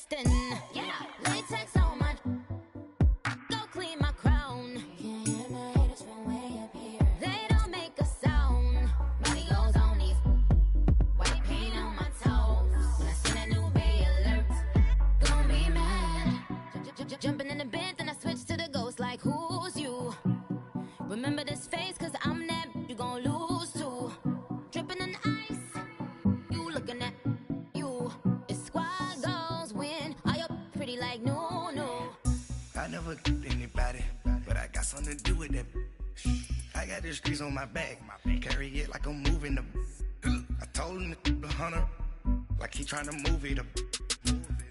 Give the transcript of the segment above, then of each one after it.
disgusting. Yeah, latex on my. Go clean my crown. You can't hear my haters from way up here. They don't make a sound. Money goes on these. White paint on my toes. When I send a new bay alert, gonna be mad. Jumping in the bed, then I switch to the ghost like who's you? Remember this face, cause I'm that you gon' lose to. Dripping in ice, you looking at you. It's squad goals win. Are you pretty like no, no? I never did anybody, but I got something to do with that. I got the streets on my back, carry it like I'm moving the. I told him the hunter, like he trying to move it up.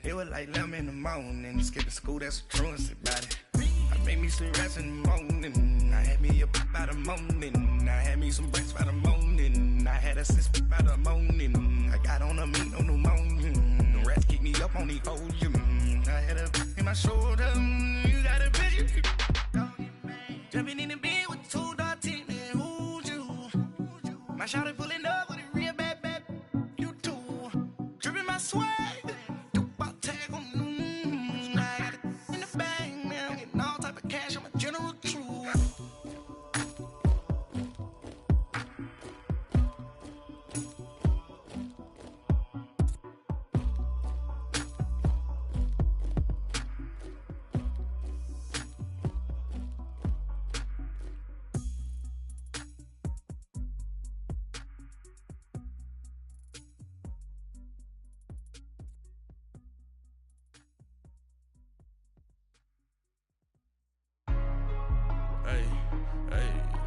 It was like 11 in the morning, skipping school, that's a truancy about it. I made me some rest in the morning, I had me a pop by the morning, I had me some breaks by the morning, I had a sis by the morning, I got on a meat on the morning, the rats keep me up on the ocean, I had a in my shoulder, you got a vision, jumping in the bed with 2 dark teeth, man, who's you? My shawty pulling up with a real bad, you too, dripping my swag.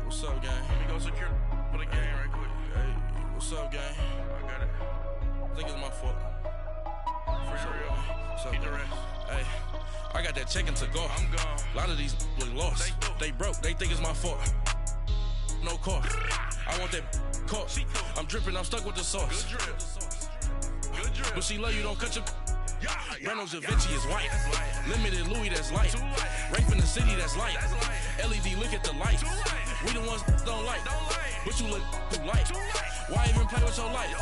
What's up, gang? Let me go secure for the game right quick. Hey, what's up, gang? I got it. I think it's my fault. For real. What's up, keep the rest. Hey, I got that check-in to go. I'm gone. A lot of these look lost. They broke. They think it's my fault. No car. I want that car. I'm dripping. I'm stuck with the sauce. Good drip. Good drip. But she love you. Don't cut your. Reynolds Da Vinci is white. Limited Louis, that's light. Rape in the city, that's light. LED, look at the light. We the ones don't like. But you look too light. Why even play with your life?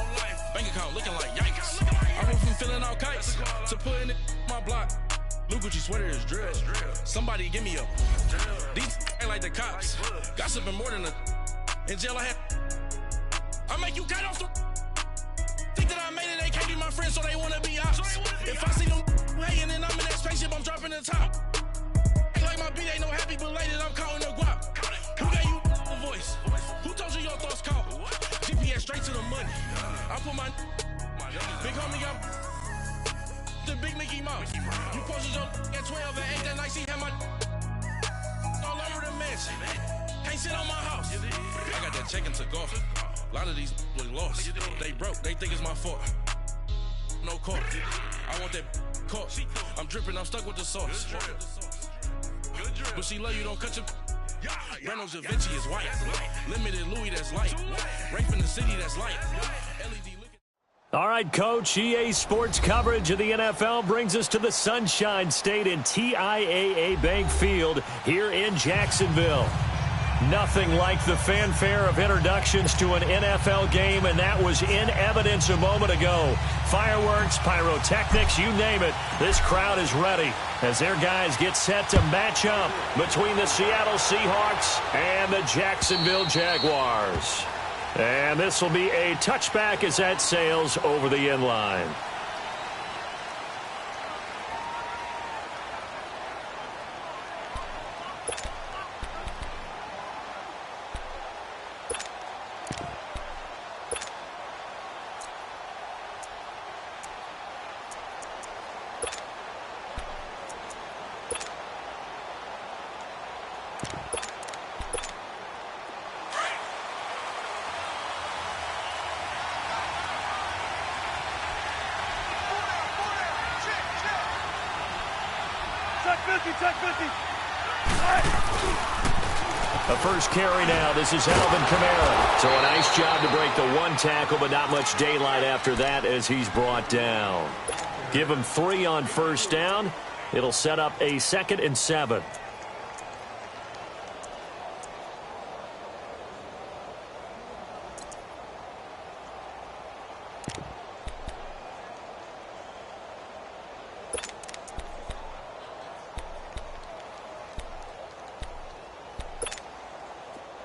Bank account looking like yikes. I went from filling out kites to putting it in my block. New Gucci sweater is drill. Somebody give me up. These ain't like the cops. Gossiping more than a. In jail I had. I make you cut off the. Think that I made it, they can't be my friends, so they wanna be ops. If I see them hating and I'm in that spaceship, I'm dropping the top. Ain't like my beat, ain't no happy belated, I'm counting the guap. Who gave you a voice? Who told you your thoughts count? GPS straight to the money. I put my big homie got the big Mickey Mouse. You posted your at 12 and 8 that night, she had my all over the mansion. Can't sit on my house. I got that check-in to go. A lot of these look lost. They broke, they think it's my fault. No car. I want that car. I'm dripping, I'm stuck with the sauce. But she love you, don't cut your. Reynolds Da Vinci is white. Limited Louis, that's light. Rape in the city, that's light. LED. All right, Coach, EA Sports coverage of the NFL brings us to the Sunshine State in TIAA Bank Field here in Jacksonville. Nothing like the fanfare of introductions to an NFL game, and that was in evidence a moment ago. Fireworks, pyrotechnics, you name it. This crowd is ready as their guys get set to match up between the Seattle Seahawks and the Jacksonville Jaguars. And this will be a touchback as that sails over the end line. The first carry now. This is Alvin Kamara. So a nice job to break the one tackle, but not much daylight after that as he's brought down. Give him 3 on first down. It'll set up a 2nd and 7.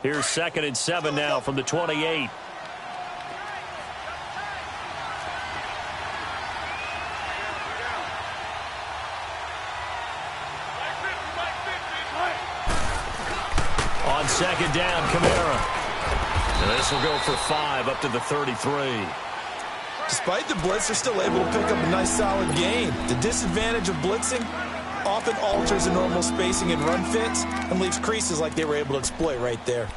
Here's 2nd and 7 now from the 28. On 2nd down, Kamara. And this will go for 5 up to the 33. Despite the blitz, they're still able to pick up a nice solid gain. The disadvantage of blitzing often alters the normal spacing and run fits and leaves creases like they were able to exploit right there.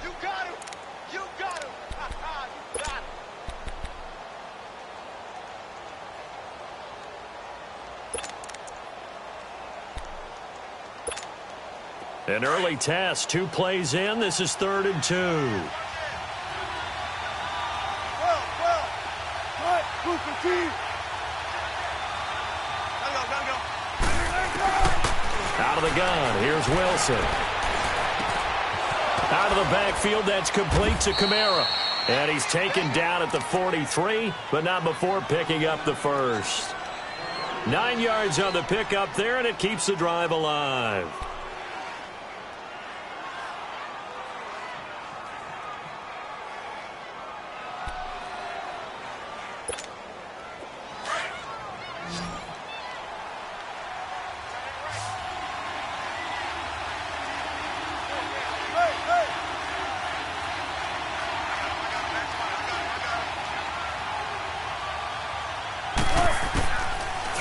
You got him! You got him! You got him! An early test, 2 plays in. This is 3rd and 2. Out of the gun, here's Wilson. Out of the backfield, that's complete to Kamara. And he's taken down at the 43, but not before picking up the first. 9 yards on the pickup there, and it keeps the drive alive.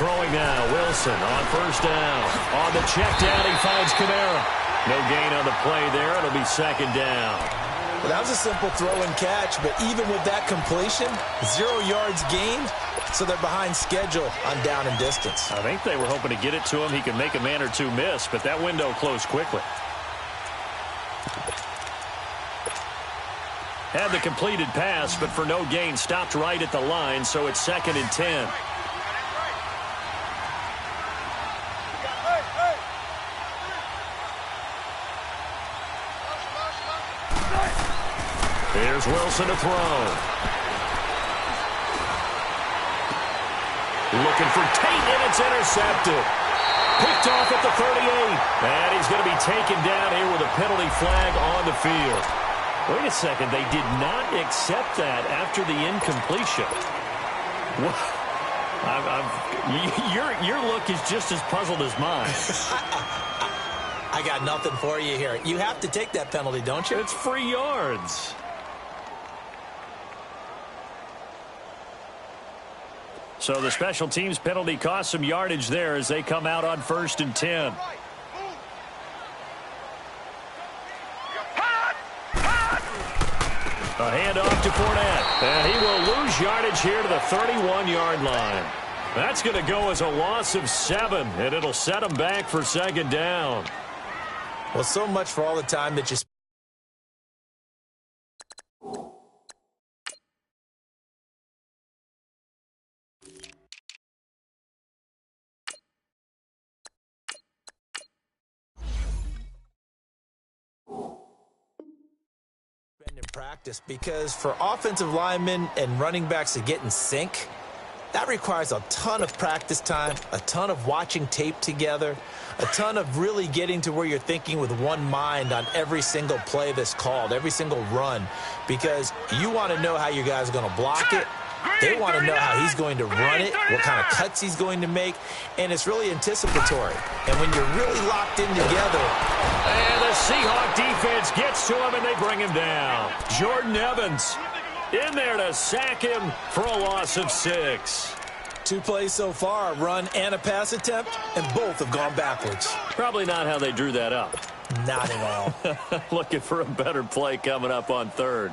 Throwing now, Wilson on 1st down. On the check down, he finds Kamara. No gain on the play there. It'll be 2nd down. Well, that was a simple throw and catch, but even with that completion, 0 yards gained, so they're behind schedule on down and distance. I think they were hoping to get it to him. He could make a man or two miss, but that window closed quickly. Had the completed pass, but for no gain, stopped right at the line, so it's 2nd and 10. Here's Wilson to throw. Looking for Tate, and it's intercepted. Picked off at the 38. And he's going to be taken down here with a penalty flag on the field. Wait a second. They did not accept that after the incompletion. Your look is just as puzzled as mine. I got nothing for you here. You have to take that penalty, don't you? It's free yards. So the special teams penalty cost some yardage there as they come out on 1st and 10. A handoff to Fournette. And he will lose yardage here to the 31-yard line. That's going to go as a loss of 7, and it'll set him back for 2nd down. Well, so much for all the time that you spent. In practice, because for offensive linemen and running backs to get in sync, that requires a ton of practice time, a ton of watching tape together, a ton of really getting to where you're thinking with one mind on every single play that's called, every single run, because you want to know how your guy's going to block it. They want to know how he's going to run it, what kind of cuts he's going to make, and it's really anticipatory. And when you're really locked in together. And the Seahawk defense gets to him, and they bring him down. Jordan Evans in there to sack him for a loss of 6. 2 plays so far, a run and a pass attempt, and both have gone backwards. Probably not how they drew that up. Not at all. Looking for a better play coming up on 3rd.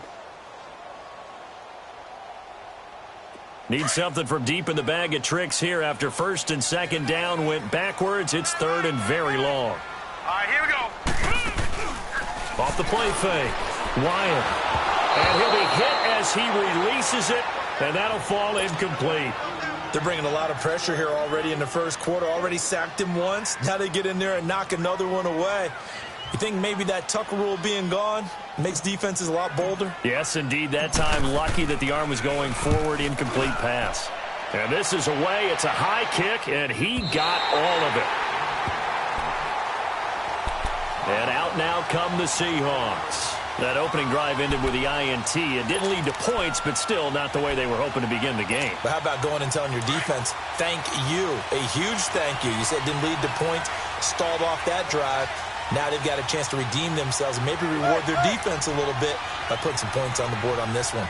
Need something from deep in the bag of tricks here after 1st and 2nd down went backwards. It's 3rd and very long. All right, here we go. Off the play fake. Wyatt. And he'll be hit as he releases it, and that'll fall incomplete. They're bringing a lot of pressure here already in the first quarter. Already sacked him once. Now they get in there and knock another one away. You think maybe that Tucker rule being gone makes defenses a lot bolder? Yes, indeed. That time, lucky that the arm was going forward, incomplete pass. And this is away. It's a high kick, and he got all of it. And out now come the Seahawks. That opening drive ended with the INT. It didn't lead to points, but still not the way they were hoping to begin the game. But how about going and telling your defense, thank you, a huge thank you. You said it didn't lead to points, stalled off that drive. Now they've got a chance to redeem themselves and maybe reward their defense a little bit by putting some points on the board on this one.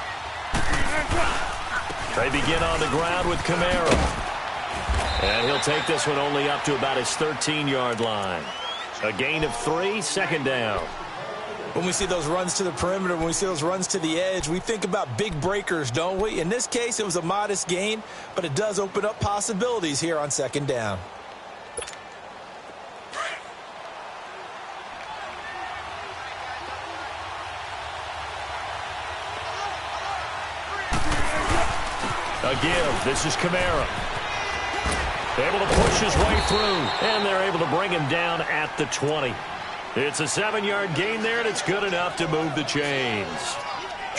They begin on the ground with Kamara. And he'll take this one only up to about his 13-yard line. A gain of 3, second down. When we see those runs to the perimeter, when we see those runs to the edge, we think about big breakers, don't we? In this case, it was a modest gain, but it does open up possibilities here on second down. A give. This is Kamara. Able to push his way through, and they're able to bring him down at the 20. It's a 7-yard gain there, and it's good enough to move the chains.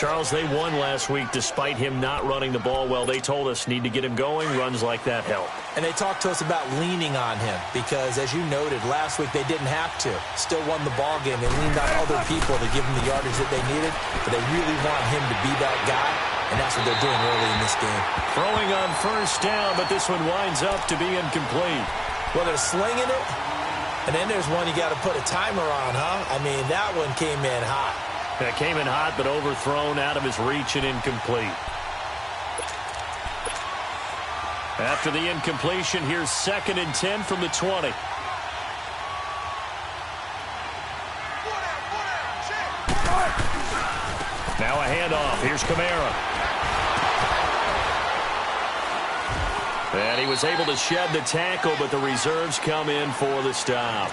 Charles, they won last week despite him not running the ball well. They told us need to get him going. Runs like that help. And they talked to us about leaning on him because, as you noted, last week they didn't have to. Still won the ball game. They leaned on other people to give them the yardage that they needed, but they really want him to be that guy, and that's what they're doing early in this game. Throwing on first down, but this one winds up to be incomplete. Well, they're slinging it, and then there's one you got to put a timer on, huh? I mean, that one came in hot. That came in hot, but overthrown out of his reach and incomplete. After the incompletion, here's 2nd and 10 from the 20. Now a handoff. Here's Kamara. And he was able to shed the tackle, but the reserves come in for the stop.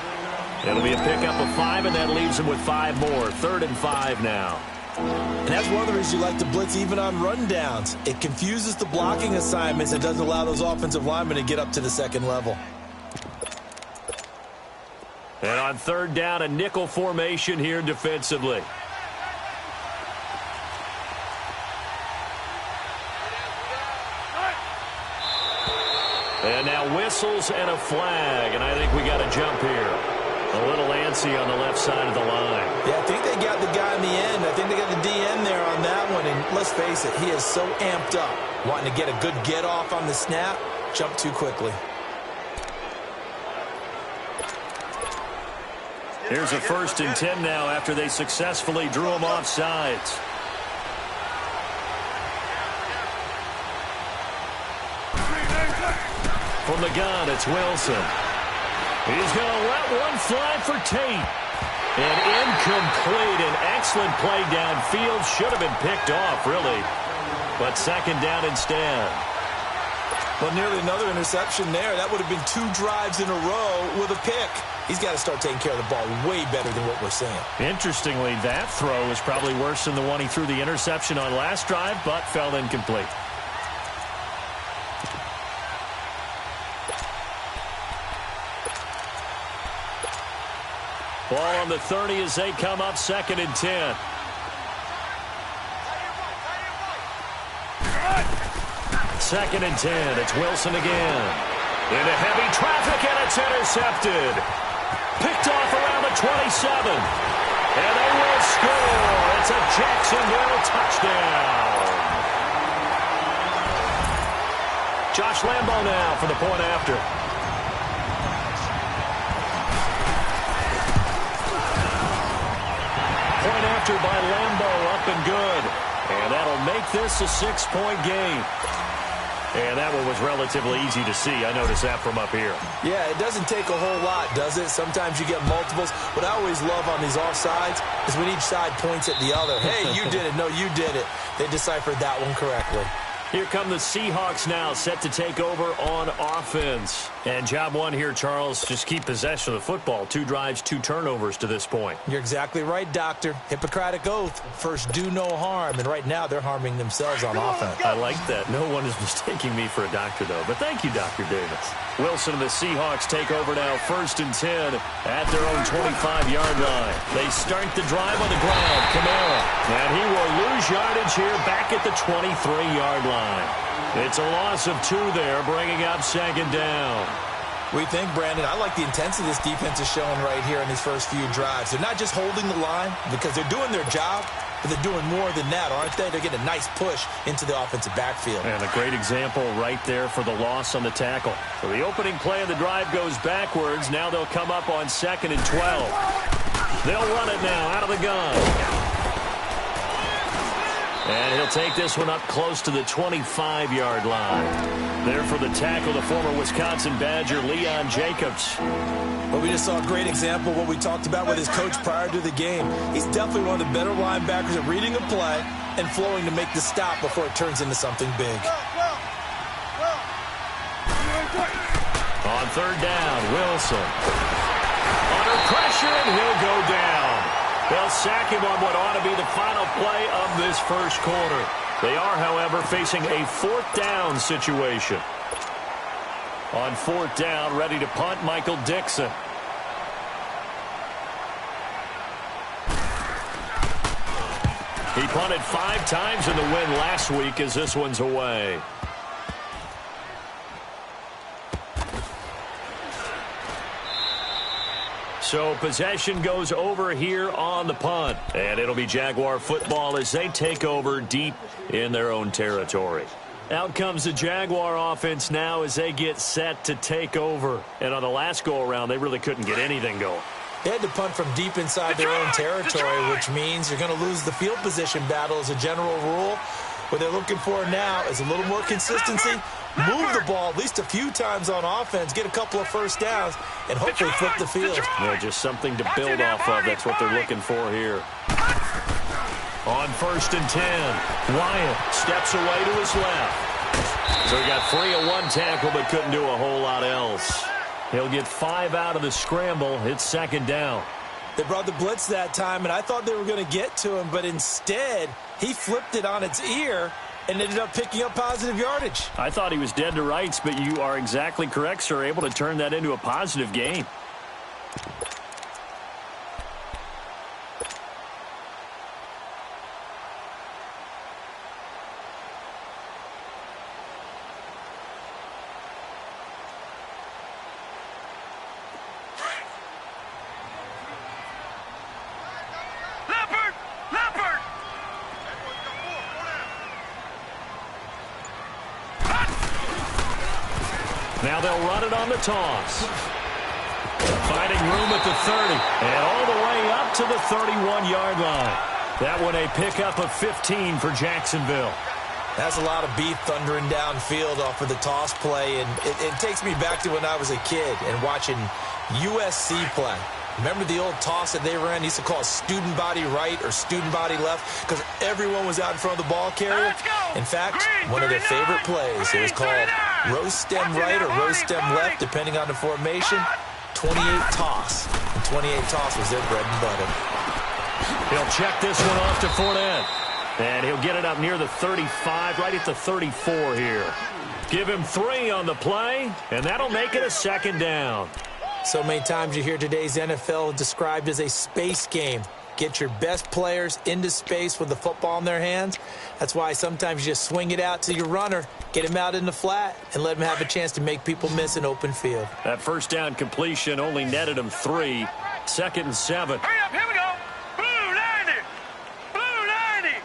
It'll be a pickup of 5, and that leaves him with 5 more. 3rd and 5 now. And that's one of the reasons you like to blitz even on rundowns. It confuses the blocking assignments. It doesn't allow those offensive linemen to get up to the second level. And on 3rd down, a nickel formation here defensively. And now whistles and a flag, and I think we got a jump here. A little antsy on the left side of the line. Yeah, I think they got the guy in the end. I think they got the DN there on that one. And let's face it, he is so amped up. Wanting to get a good get off on the snap, jump too quickly. Here's a 1st and 10 now after they successfully drew him off sides. From the gun, it's Wilson. He's going to let one fly for Tate. And incomplete. An excellent play downfield. Should have been picked off, really. But 2nd down instead. Well, nearly another interception there. That would have been 2 drives in a row with a pick. He's got to start taking care of the ball way better than what we're seeing. Interestingly, that throw is probably worse than the one he threw the interception on last drive, but fell incomplete. Ball on the 30 as they come up 2nd and 10. Second and 10. It's Wilson again. Into heavy traffic, and it's intercepted. Picked off around the 27. And they will score. It's a Jacksonville touchdown. Josh Lambo now for the point after. Point after by Lambo, up and good. And that'll make this a 6-point game. And that one was relatively easy to see. I noticed that from up here. Yeah, it doesn't take a whole lot, does it? Sometimes you get multiples. What I always love on these offsides is when each side points at the other. Hey, you did it. No, you did it. They deciphered that one correctly. Here come the Seahawks now, set to take over on offense. And job one here, Charles, just keep possession of the football. 2 drives, 2 turnovers to this point. You're exactly right, Doctor. Hippocratic oath. First, do no harm. And right now, they're harming themselves on offense. I like that. No one is mistaking me for a doctor, though. But thank you, Dr. Davis. Wilson and the Seahawks take over now, 1st and 10 at their own 25-yard line. They start the drive on the ground. Kamara. And he will lose yardage here back at the 23-yard line. It's a loss of 2 there, bringing up 2nd down. We think, Brandon, I like the intensity this defense is showing right here in these first few drives. They're not just holding the line because they're doing their job, but they're doing more than that, aren't they? They're getting a nice push into the offensive backfield. And a great example right there for the loss on the tackle. So the opening play of the drive goes backwards. Now they'll come up on 2nd and 12. They'll run it now out of the gun. And he'll take this one up close to the 25-yard line. There for the tackle, the former Wisconsin Badger, Leon Jacobs. But we just saw a great example of what we talked about with his coach prior to the game. He's definitely one of the better linebackers at reading a play and flowing to make the stop before it turns into something big. On 3rd down, Wilson. Under pressure, and he'll go down. They'll sack him on what ought to be the final play of this first quarter. They are, however, facing a 4th down situation. On 4th down, ready to punt, Michael Dixon. He punted 5 times in the win last week as this one's away. So possession goes over here on the punt. And it'll be Jaguar football as they take over deep in their own territory. Out comes the Jaguar offense now as they get set to take over. And on the last go-around, they really couldn't get anything going. They had to punt from deep inside their own territory, which means you're going to lose the field position battle as a general rule. What they're looking for now is a little more consistency. Move the ball at least a few times on offense, get a couple of first downs, and hopefully flip the field. Yeah, just something to build off of. That's what they're looking for here. On 1st and 10, Wyatt steps away to his left. So he got free of one tackle but couldn't do a whole lot else. He'll get 5 out of the scramble. It's 2nd down. They brought the blitz that time, and I thought they were going to get to him, but instead he flipped it on its ear and ended up picking up positive yardage. I thought he was dead to rights, but you are exactly correct, sir. Able to turn that into a positive gain. Now they'll run it on the toss. Finding room at the 30. And all the way up to the 31-yard line. That one a pickup of 15 for Jacksonville. That's a lot of beef thundering downfield off of the toss play. And it takes me back to when I was a kid and watching USC play. Remember the old toss that they ran? They used to call it student body right or student body left because everyone was out in front of the ball carrier. In fact, one of their favorite plays, it was called roast stem right or roast stem left, depending on the formation. 28 toss. And 28 toss was their bread and butter. He'll check this one off to Fournette. And he'll get it up near the 35, right at the 34 here. Give him 3 on the play, and that'll make it a 2nd down. So many times you hear today's NFL described as a space game. Get your best players into space with the football in their hands. That's why sometimes you just swing it out to your runner, get him out in the flat, and let him have a chance to make people miss an open field. That 1st down completion only netted him 3. 2nd and 7. Hurry up, here we go. Blue 90. Blue 90.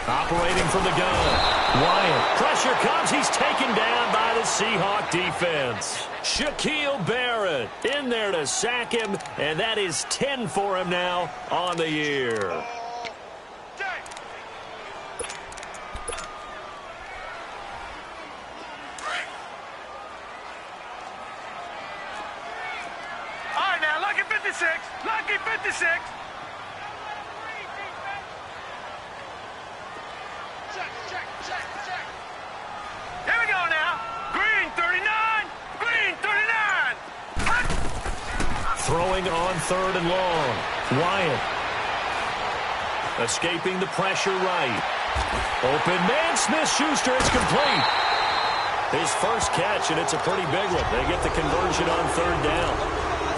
Operating from the gun. Wyatt. Pressure comes. He's taken down by the Seahawk defense. Shaquille Barrett in there to sack him, and that is 10 for him now on the year. All right, now, lucky 56. Lucky 56. Here we go now. Green 39. Green 39. Throwing on 3rd and long. Wyatt. Escaping the pressure right. Open man, Smith-Schuster. It's complete. His first catch, and it's a pretty big one. They get the conversion on 3rd down.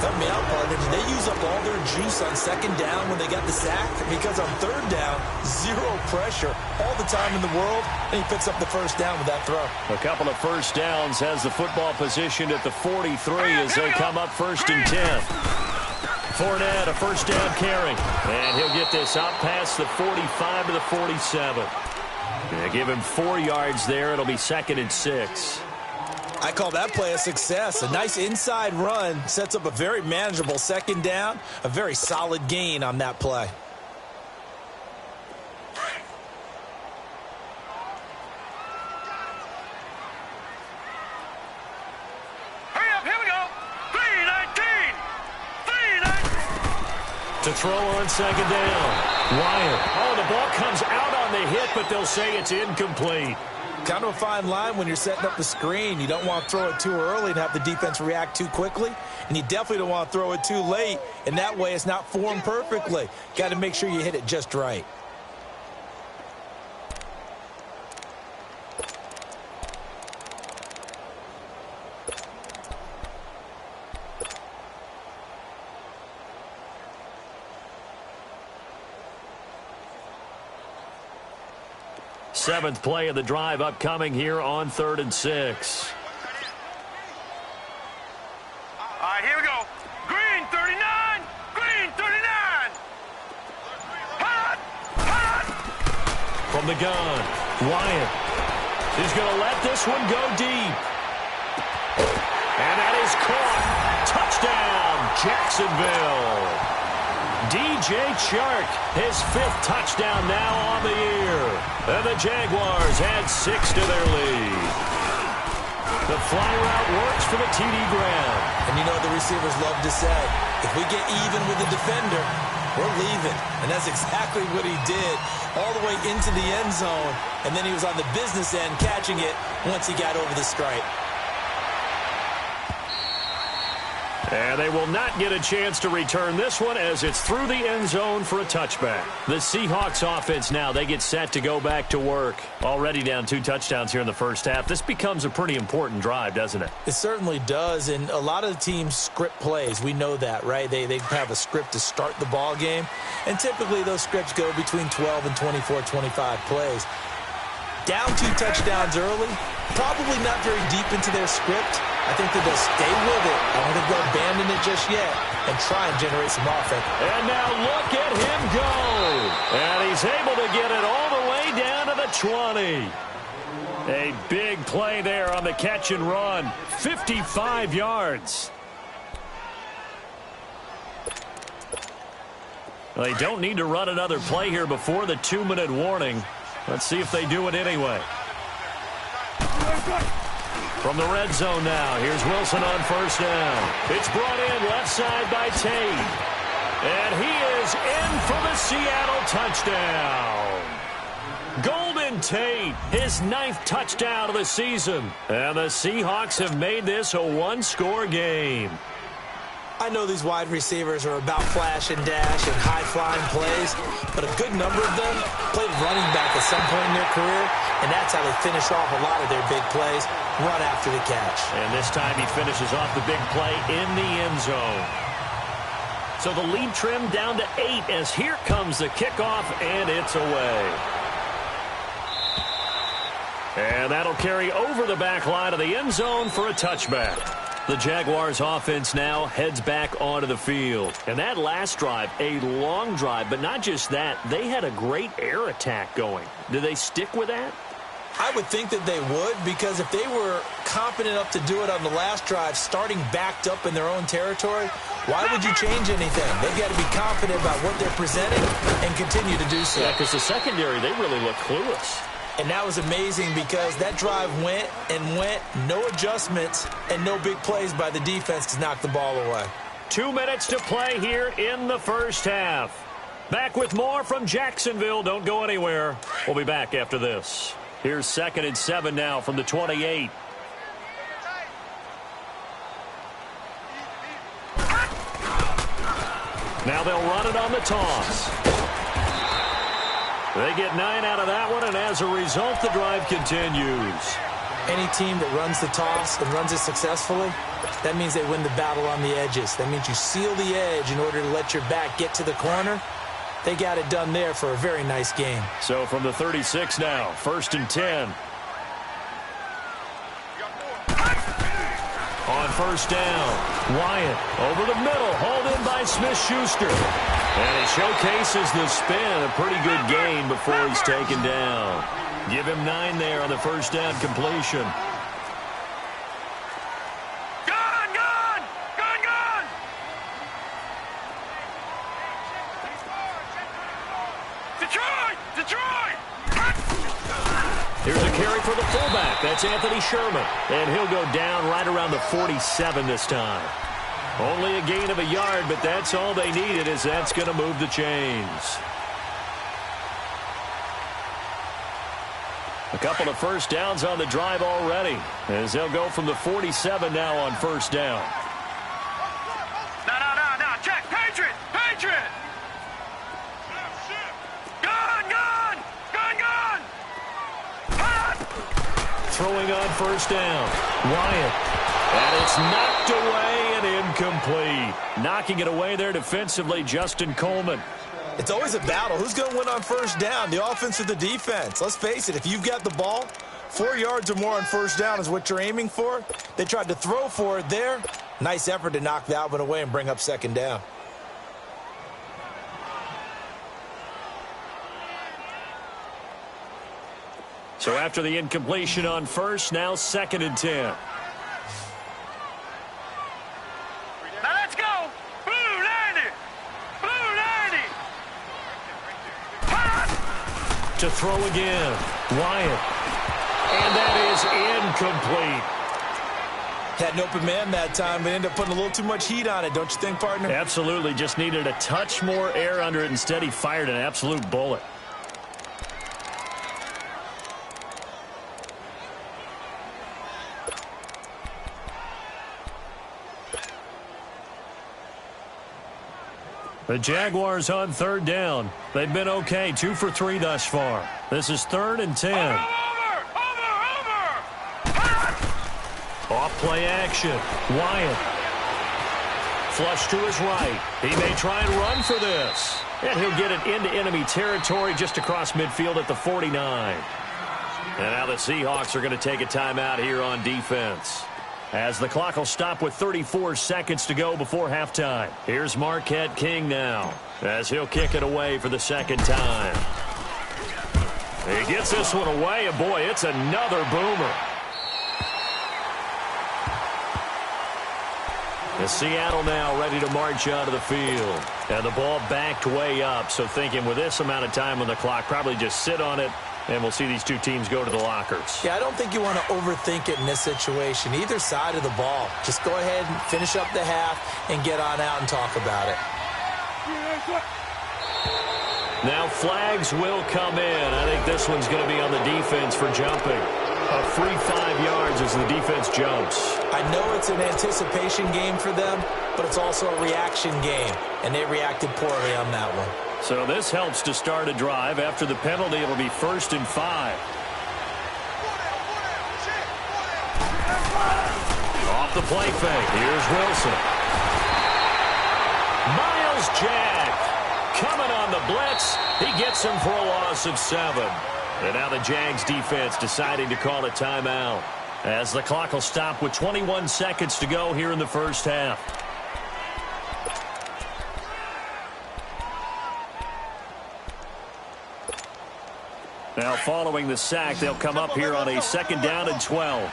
Help me out, partner. Did they use up all their juice on second down when they got the sack? Because on third down, zero pressure all the time in the world, and he picks up the first down with that throw. A couple of first downs, has the football positioned at the 43 as they come up 1st and 10. Fournette, a first down carry. And he'll get this out past the 45 to the 47. Give him 4 yards there. It'll be 2nd and 6. I call that play a success. A nice inside run sets up a very manageable second down. A very solid gain on that play. Hurry up, here we go. 3-19. To throw on second down. Wyatt. Oh, the ball comes out on the hit, but they'll say it's incomplete. Kind of a fine line when you're setting up the screen. You don't want to throw it too early and have the defense react too quickly. And you definitely don't want to throw it too late. And that way it's not formed perfectly. Got to make sure you hit it just right. Seventh play of the drive upcoming here on 3rd and 6. All right, here we go. Green 39. Green 39. Hot. Hot. From the gun, Wyatt is going to let this one go deep. And that is caught. Touchdown, Jacksonville. DJ Chark, his 5th touchdown now on the year. And the Jaguars add 6 to their lead. The fly route works for the TD Graham. And you know what the receivers love to say? If we get even with the defender, we're leaving. And that's exactly what he did all the way into the end zone. And then he was on the business end catching it once he got over the stripe. And they will not get a chance to return this one as it's through the end zone for a touchback. The Seahawks offense now, they get set to go back to work. Already down 2 touchdowns here in the first half. This becomes a pretty important drive, doesn't it? It certainly does, and a lot of the teams script plays. We know that, right? They have a script to start the ball game, and typically those scripts go between 12 and 24, 25 plays. Down 2 touchdowns early, probably not very deep into their script. I think that they'll stay with it. I don't think they'll abandon it just yet and try and generate some offense. And now look at him go. And he's able to get it all the way down to the 20. A big play there on the catch and run. 55 yards. Well, they don't need to run another play here before the 2-minute warning. Let's see if they do it anyway. From the red zone now, here's Wilson on first down. It's brought in left side by Tate. And he is in for the Seattle touchdown. Golden Tate, his 9th touchdown of the season. And the Seahawks have made this a 1-score game. I know these wide receivers are about flash and dash and high-flying plays, but a good number of them played running back at some point in their career, and that's how they finish off a lot of their big plays, run after the catch. And this time he finishes off the big play in the end zone. So the lead trimmed down to 8 as here comes the kickoff, and it's away. And that'll carry over the back line of the end zone for a touchback. The Jaguars offense now heads back onto the field. And that last drive, a long drive, but not just that, they had a great air attack going. Do they stick with that? I would think that they would, because if they were confident enough to do it on the last drive, starting backed up in their own territory, why would you change anything? They've got to be confident about what they're presenting and continue to do so. Yeah, because the secondary, they really look clueless. And that was amazing because that drive went and went, no adjustments, and no big plays by the defense to knock the ball away. 2 minutes to play here in the first half. Back with more from Jacksonville. Don't go anywhere. We'll be back after this. Here's 2nd and 7 now from the 28. Now they'll run it on the toss. They get 9 out of that one, and as a result, the drive continues. Any team that runs the toss and runs it successfully, that means they win the battle on the edges. That means you seal the edge in order to let your back get to the corner. They got it done there for a very nice game. So from the 36 now, 1st and 10. On 1st down, Wyatt over the middle, hauled in by Smith-Schuster. And he showcases the spin, a pretty good gain before he's taken down. Give him 9 there on the 1st down completion. Gone! Gone! Gone! Gone! Detroit! Detroit! Here's a carry for the fullback. That's Anthony Sherman. And he'll go down right around the 47 this time. Only a gain of a yard, but that's all they needed, as that's going to move the chains. A couple of 1st downs on the drive already, as they'll go from the 47 now on 1st down. No, check! Patriot! Patriot! Gone! Gone! Gone! Gone! Throwing on 1st down, Wyatt. And it's knocked away and incomplete. Knocking it away there defensively, Justin Coleman. It's always a battle. Who's going to win on 1st down, the offense or the defense? Let's face it, if you've got the ball, 4 yards or more on 1st down is what you're aiming for. They tried to throw for it there. Nice effort to knock that one away and bring up 2nd down. So after the incompletion on 1st, now 2nd and 10. Now let's go! Blue 90! Blue 90! To throw again, Wyatt. And that is incomplete. Had an open man that time, but ended up putting a little too much heat on it, don't you think, partner? Absolutely. Just needed a touch more air under it. Instead, he fired an absolute bullet. The Jaguars on 3rd down. They've been okay, 2 for 3 thus far. This is 3rd and 10. Over! Off play action. Wyatt. Flush to his right. He may try and run for this. And he'll get it into enemy territory just across midfield at the 49. And now the Seahawks are going to take a timeout here on defense, as the clock will stop with 34 seconds to go before halftime. Here's Marquette King now, as he'll kick it away for the 2nd time. He gets this one away, and boy, it's another boomer. The Seattle now ready to march out of the field. And the ball backed way up, so thinking with this amount of time on the clock, probably just sit on it, and we'll see these two teams go to the lockers. Yeah, I don't think you want to overthink it in this situation. Either side of the ball. Just go ahead and finish up the half and get on out and talk about it. Now flags will come in. I think this one's going to be on the defense for jumping. A free 5 yards as the defense jumps. I know it's an anticipation game for them, but it's also a reaction game, and they reacted poorly on that one. So this helps to start a drive. After the penalty, it'll be 1st and 5. Off the play fake. Here's Wilson. Miles Jack coming on the blitz. He gets him for a loss of 7. And now the Jags defense deciding to call a timeout, as the clock will stop with 21 seconds to go here in the 1st half. Now following the sack, they'll come up here on a 2nd down and 12.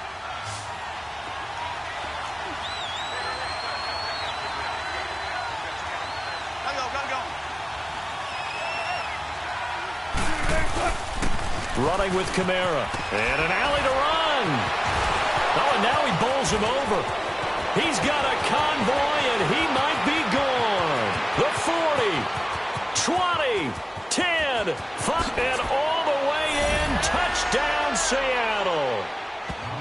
Running with Kamara. And an alley to run. Oh, and now he bowls him over. He's got a convoy, and he might be gone. The 40, 20, 10, 5, and all the way in. Touchdown, Seattle.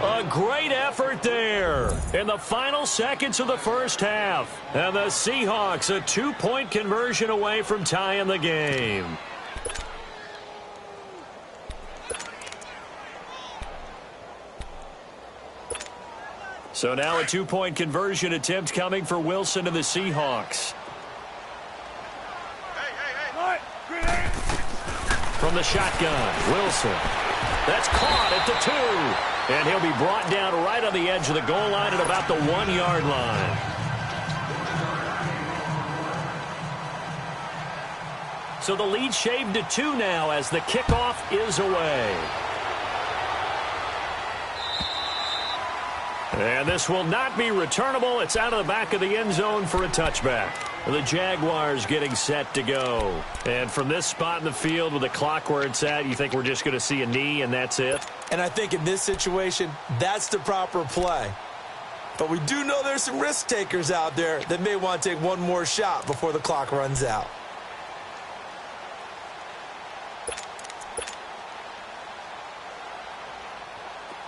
A great effort there in the final seconds of the 1st half. And the Seahawks a 2-point conversion away from tying the game. So now a 2-point conversion attempt coming for Wilson and the Seahawks. From the shotgun, Wilson. That's caught at the 2. And he'll be brought down right on the edge of the goal line at about the 1-yard line. So the lead shaved to 2 now as the kickoff is away. And this will not be returnable. It's out of the back of the end zone for a touchback. The Jaguars getting set to go. And from this spot in the field with the clock where it's at, you think we're just going to see a knee and that's it? And I think in this situation, that's the proper play. But we do know there's some risk takers out there that may want to take one more shot before the clock runs out.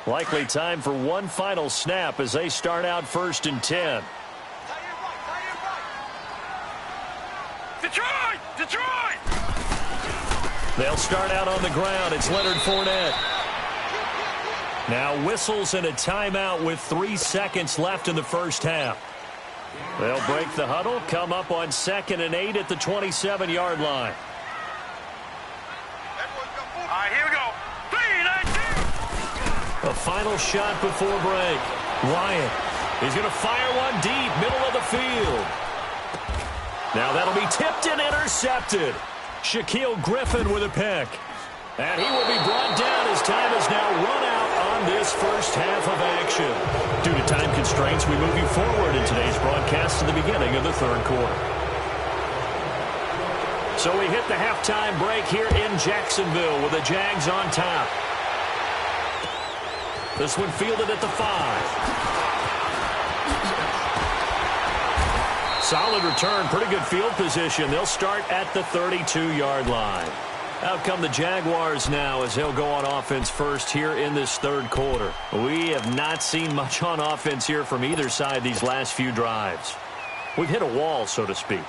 Likely time for one final snap as they start out 1st and 10. Detroit! Detroit! They'll start out on the ground. It's Leonard Fournette. Now whistles and a timeout with 3 seconds left in the first half. They'll break the huddle, come up on 2nd and 8 at the 27-yard line. All right, here we go. 3, 19. A final shot before break. Wyatt. He's going to fire one deep, middle of the field. Now that'll be tipped and intercepted. Shaquille Griffin with a pick. And he will be brought down as time has now run out on this first half of action. Due to time constraints, we move you forward in today's broadcast to the beginning of the 3rd quarter. So we hit the halftime break here in Jacksonville with the Jags on top. This one fielded at the 5. Solid return, pretty good field position. They'll start at the 32-yard line. Out come the Jaguars now as they'll go on offense first here in this 3rd quarter. We have not seen much on offense here from either side these last few drives. We've hit a wall, so to speak.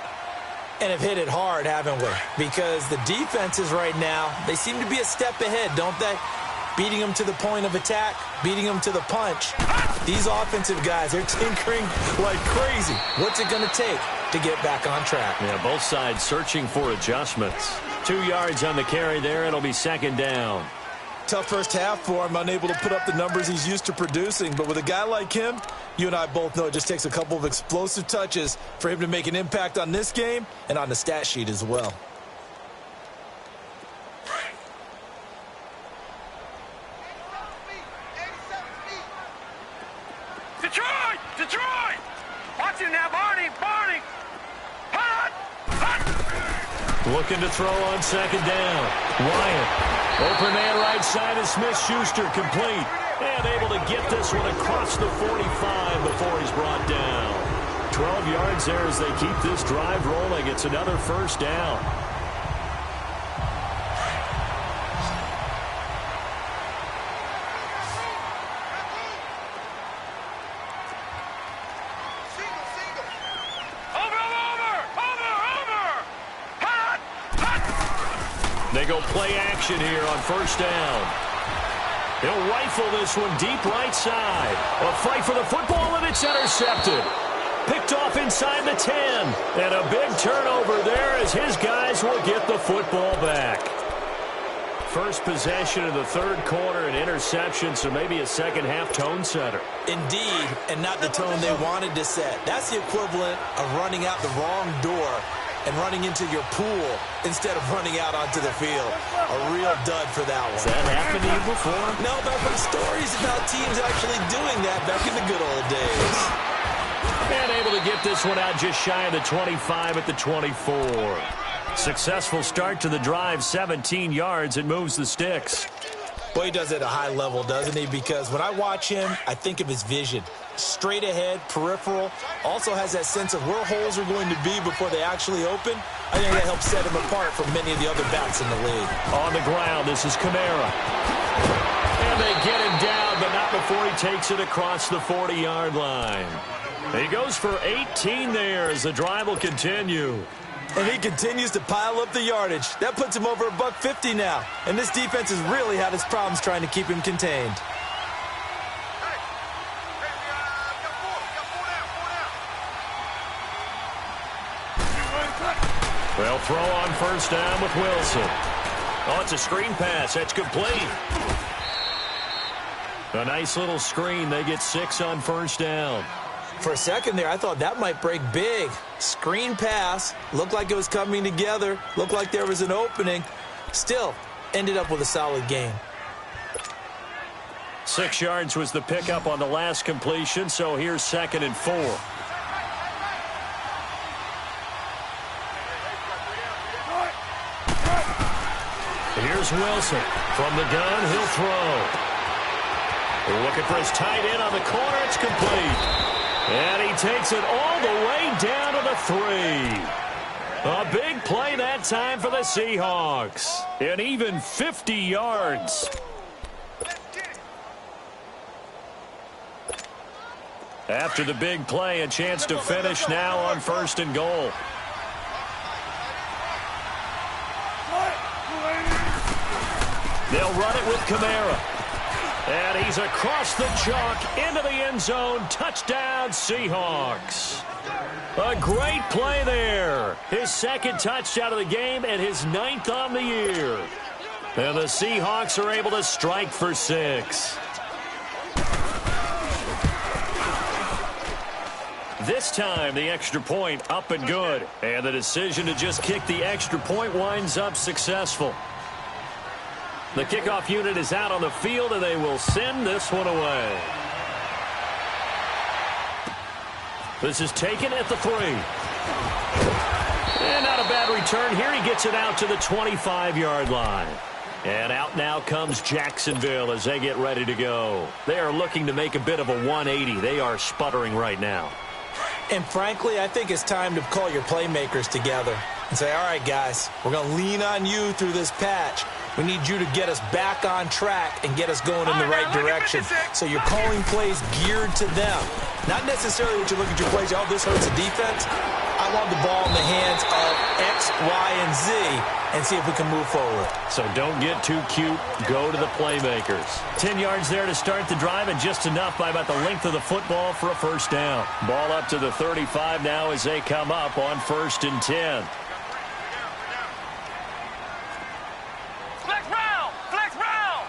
And have hit it hard, haven't we? Because the defenses right now, they seem to be a step ahead, don't they? Beating them to the point of attack, beating them to the punch. These offensive guys, they're tinkering like crazy. What's it going to take to get back on track? Yeah, both sides searching for adjustments. 2 yards on the carry there. It'll be 2nd down. Tough first half for him, unable to put up the numbers he's used to producing. But with a guy like him, you and I both know it just takes a couple of explosive touches for him to make an impact on this game and on the stat sheet as well. Detroit! Detroit! Watch it now, Barney! Barney! Hot! Hot! Looking to throw on 2nd down. Wyatt. Open man right side is Smith-Schuster complete. And able to get this one across the 45 before he's brought down. 12 yards there as they keep this drive rolling. It's another 1st down. They go play action here on 1st down. He'll rifle this one deep right side. A fight for the football, and it's intercepted. Picked off inside the 10. And a big turnover there as his guys will get the football back. First possession of the 3rd quarter, an interception, so maybe a second half tone setter. Indeed, and not the tone they wanted to set. That's the equivalent of running out the wrong door and running into your pool instead of running out onto the field. A real dud for that one. Has that happened to you before? No, but I've heard stories about teams actually doing that back in the good old days. And able to get this one out just shy of the 25 at the 24. Successful start to the drive, 17 yards, and moves the sticks. Well, he does it at a high level, doesn't he? Because when I watch him, I think of his vision. Straight ahead, peripheral, also has that sense of where holes are going to be before they actually open. I think that helps set him apart from many of the other backs in the league. On the ground, this is Kamara. And they get him down, but not before he takes it across the 40-yard line. He goes for 18 there as the drive will continue. And he continues to pile up the yardage. That puts him over $150 now. And this defense has really had its problems trying to keep him contained. They'll throw on first down with Wilson. Oh, it's a screen pass. That's complete. A nice little screen. They get 6 on first down. For a second there, I thought that might break big. Screen pass. Looked like it was coming together. Looked like there was an opening. Still, ended up with a solid game. 6 yards was the pickup on the last completion, so here's 2nd and 4. Here's Wilson. From the gun, he'll throw. They're looking for his tight end on the corner. It's complete. And he takes it all the way down to the 3. A big play that time for the Seahawks. And even 50 yards. After the big play, a chance to finish now on 1st and goal. They'll run it with Kamara. And he's across the chalk into the end zone. Touchdown, Seahawks. A great play there. His 2nd touchdown of the game and his 9th on the year. And the Seahawks are able to strike for 6. This time, the extra point up and good. And the decision to just kick the extra point winds up successful. The kickoff unit is out on the field, and they will send this one away. This is taken at the 3. And not a bad return here. He gets it out to the 25-yard line. And out now comes Jacksonville as they get ready to go. They are looking to make a bit of a 180. They are sputtering right now. And frankly, I think it's time to call your playmakers together and say, all right, guys, we're going to lean on you through this patch. We need you to get us back on track and get us going in the right direction. So you're calling plays geared to them. Not necessarily what you look at your plays, oh, this hurts the defense. I want the ball in the hands of X, Y, and Z and see if we can move forward. So don't get too cute. Go to the playmakers. 10 yards there to start the drive, and just enough by about the length of the football for a first down. Ball up to the 35 now as they come up on 1st and 10. Flex round! Flex round!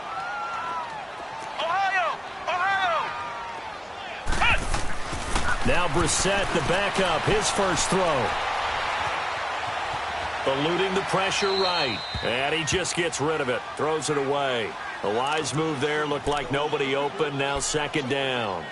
Ohio! Ohio! Now Brissett, the backup, his first throw. Eluding the pressure right. And he just gets rid of it. Throws it away. A wise move there. Looked like nobody open. Now 2nd down.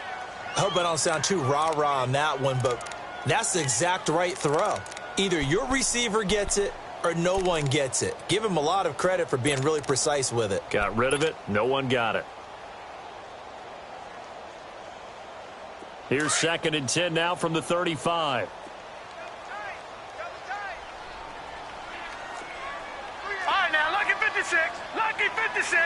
I hope I don't sound too rah-rah on that one, but that's the exact right throw. Either your receiver gets it or no one gets it. Give him a lot of credit for being really precise with it. Got rid of it. No one got it. Here's 2nd and 10 now from the 35. All right, now, lucky 56. Lucky 56.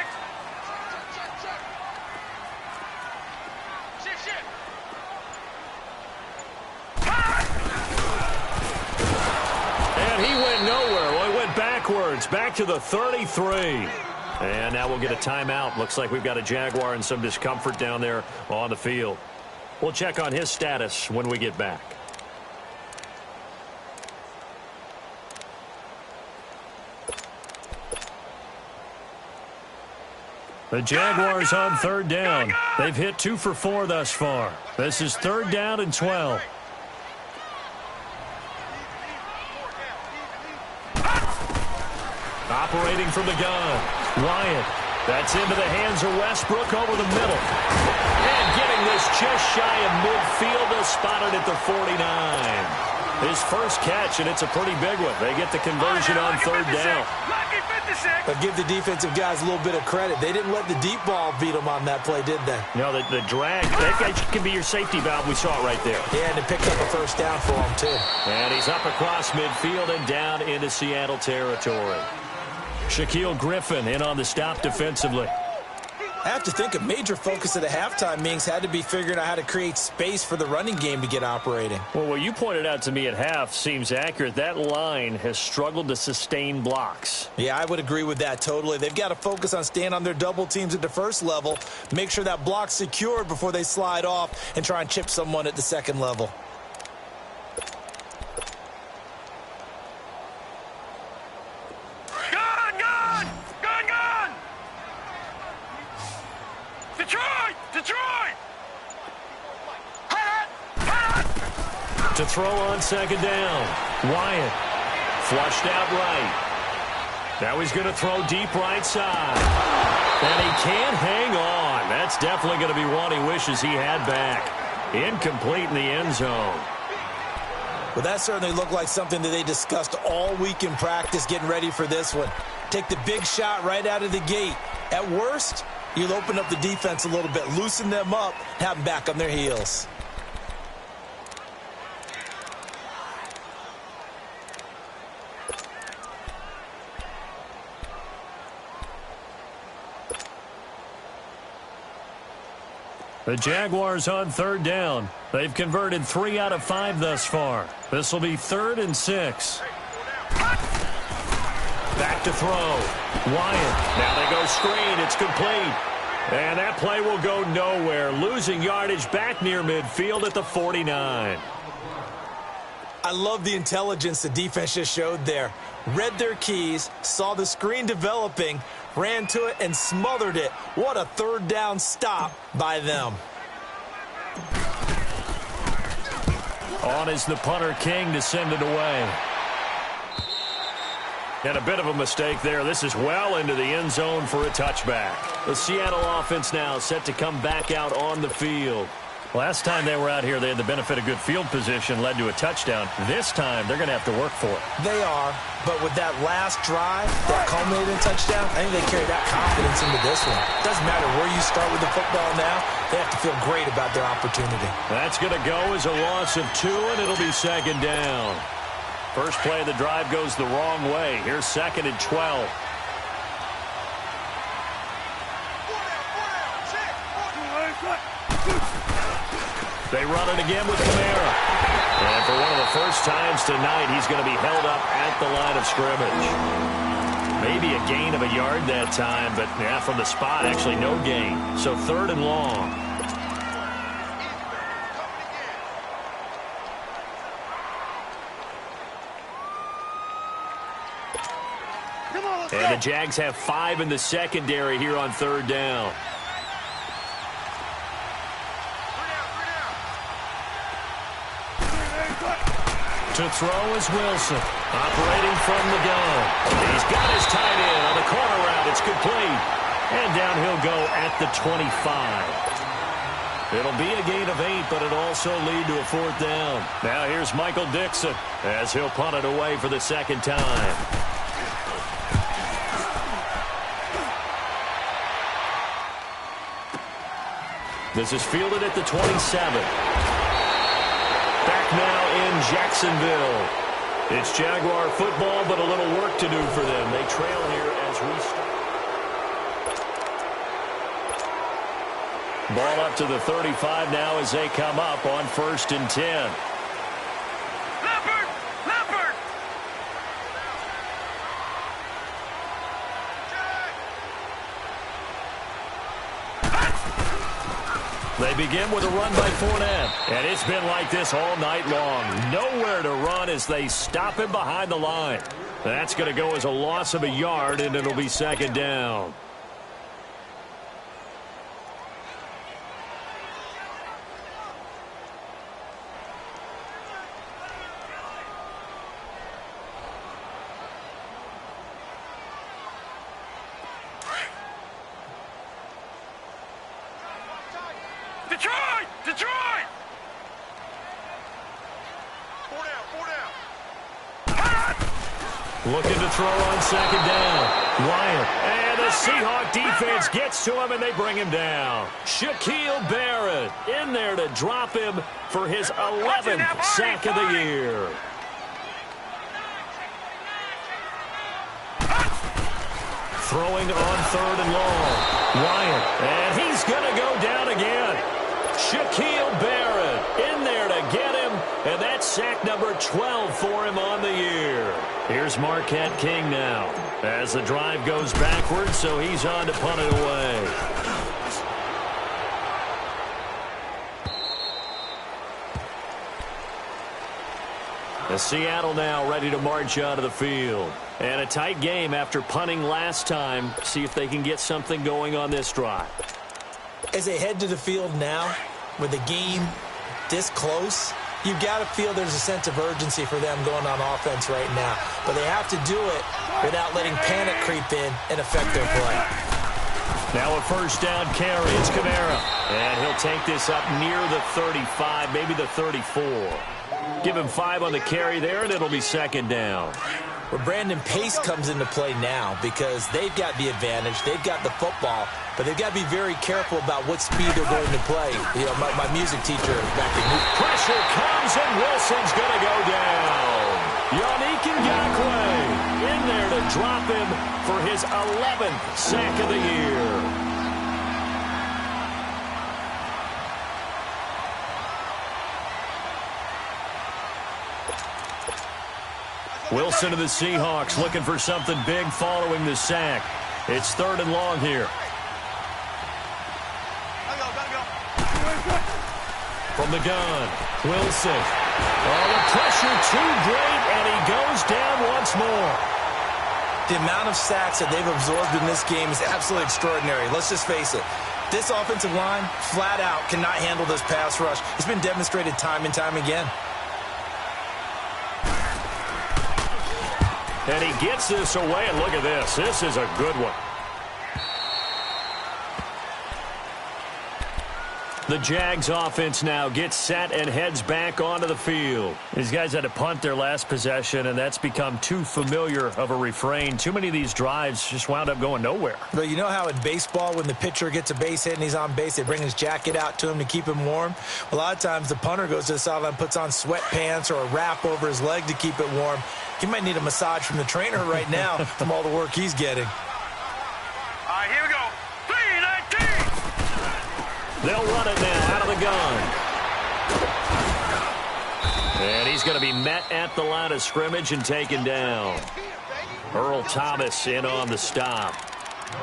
And he went nowhere. Well, he went backwards. Back to the 33. And now we'll get a timeout. Looks like we've got a Jaguar and some discomfort down there on the field. We'll check on his status when we get back. The Jaguars on 3rd down. They've hit 2 for 4 thus far. This is 3rd down and 12. Operating from the gun. Wyatt. That's into the hands of Westbrook over the middle. And getting this just shy of midfield. They'll spot it at the 49. His first catch, and it's a pretty big one. They get the conversion on 3rd down. But give the defensive guys a little bit of credit. They didn't let the deep ball beat them on that play, did they? No, the drag, that guy can be your safety valve. We saw it right there. Yeah, and it picked up a first down for him, too. And he's up across midfield and down into Seattle territory. Shaquille Griffin in on the stop defensively. I have to think a major focus of the halftime meetings had to be figuring out how to create space for the running game to get operating. Well, what you pointed out to me at half seems accurate. That line has struggled to sustain blocks. Yeah, I would agree with that totally. They've got to focus on staying on their double teams at the first level, make sure that block's secured before they slide off and try and chip someone at the second level. To throw on second down. Wyatt. Flushed out right. Now he's going to throw deep right side. And he can't hang on. That's definitely going to be one he wishes he had back. Incomplete in the end zone. Well, that certainly looked like something that they discussed all week in practice getting ready for this one. Take the big shot right out of the gate. At worst, you'll open up the defense a little bit, loosen them up, have them back on their heels. The Jaguars on third down. They've converted 3 out of 5 thus far. This will be 3rd and 6. Back to throw. Wyatt. Now they go screen. It's complete. And that play will go nowhere. Losing yardage back near midfield at the 49. I love the intelligence the defense just showed there. Read their keys, saw the screen developing, ran to it, and smothered it. What a third down stop by them. On is the punter, King, to send it away. And a bit of a mistake there. This is well into the end zone for a touchback. The Seattle offense now set to come back out on the field. Last time they were out here, they had the benefit of good field position, led to a touchdown. This time, they're going to have to work for it. They are, but with that last drive, that culminated in touchdown, I think they carry that confidence into this one. Doesn't matter where you start with the football now, they have to feel great about their opportunity. That's going to go as a loss of 2, and it'll be second down. First play of the drive goes the wrong way. Here's 2nd and 12. They run it again with Kamara. And for one of the first times tonight, he's going to be held up at the line of scrimmage. Maybe a gain of a yard that time, but yeah, from the spot, actually no gain. So 3rd and long. And the Jags have 5 in the secondary here on 3rd down. To throw is Wilson, operating from the gun. He's got his tight end on the corner route. It's complete. And down he'll go at the 25. It'll be a gain of 8, but it'll also lead to a 4th down. Now here's Michael Dixon as he'll punt it away for the 2nd time. This is fielded at the 27. Back now in Jacksonville. It's Jaguar football, but a little work to do for them. They trail here as we start. Ball up to the 35 now as they come up on 1st and 10. Leopard! Leopard! They begin with a run by Fournette. And it's been like this all night long. Nowhere to run as they stop him behind the line. That's going to go as a loss of a yard, and it'll be 2nd down. Detroit! Detroit! 4 down. Looking to throw on 2nd down. Wyatt. And the Seahawk defense gets to him, and they bring him down. Shaquille Barrett in there to drop him for his 11th sack of the year. Throwing on 3rd and long. Wyatt. And he's going to go down again. Shaquille Barrett in there to get him, and that's sack number 12 for him on the year. Here's Marquette King now as the drive goes backwards, so he's on to punt it away. The Seattle now ready to march out of the field. And a tight game after punting last time. See if they can get something going on this drive. As they head to the field now, with the game this close, You've got to feel there's a sense of urgency for them going on offense right now. But they have to do it without letting panic creep in and affect their play. Now a first down carry. It's Kamara. And he'll take this up near the 35, maybe the 34. Give him 5 on the carry there, and it'll be second down. Well, Brandon, pace comes into play now because they've got the advantage. They've got the football, but they've got to be very careful about what speed they're going to play. You know, my music teacher back in pressure comes, and Wilson's going to go down. Yannick Ngakoue in there to drop him for his 11th sack of the year. Wilson to the Seahawks looking for something big following the sack. It's 3rd and long here. From the gun, Wilson. Oh, the pressure too great, and he goes down once more. The amount of sacks that they've absorbed in this game is absolutely extraordinary. Let's just face it. This offensive line, flat out, cannot handle this pass rush. It's been demonstrated time and time again. And he gets this away, and look at this. This is a good one. The Jags offense now gets set and heads back onto the field. These guys had to punt their last possession, and that's become too familiar of a refrain. Too many of these drives just wound up going nowhere. But you know how in baseball, when the pitcher gets a base hit and he's on base, they bring his jacket out to him to keep him warm? A lot of times the punter goes to the sideline, puts on sweatpants or a wrap over his leg to keep it warm. He might need a massage from the trainer right now from all the work he's getting. All right, here we go. 3-19. They'll run it now out of the gun. And he's going to be met at the line of scrimmage and taken down. Earl Thomas in on the stop.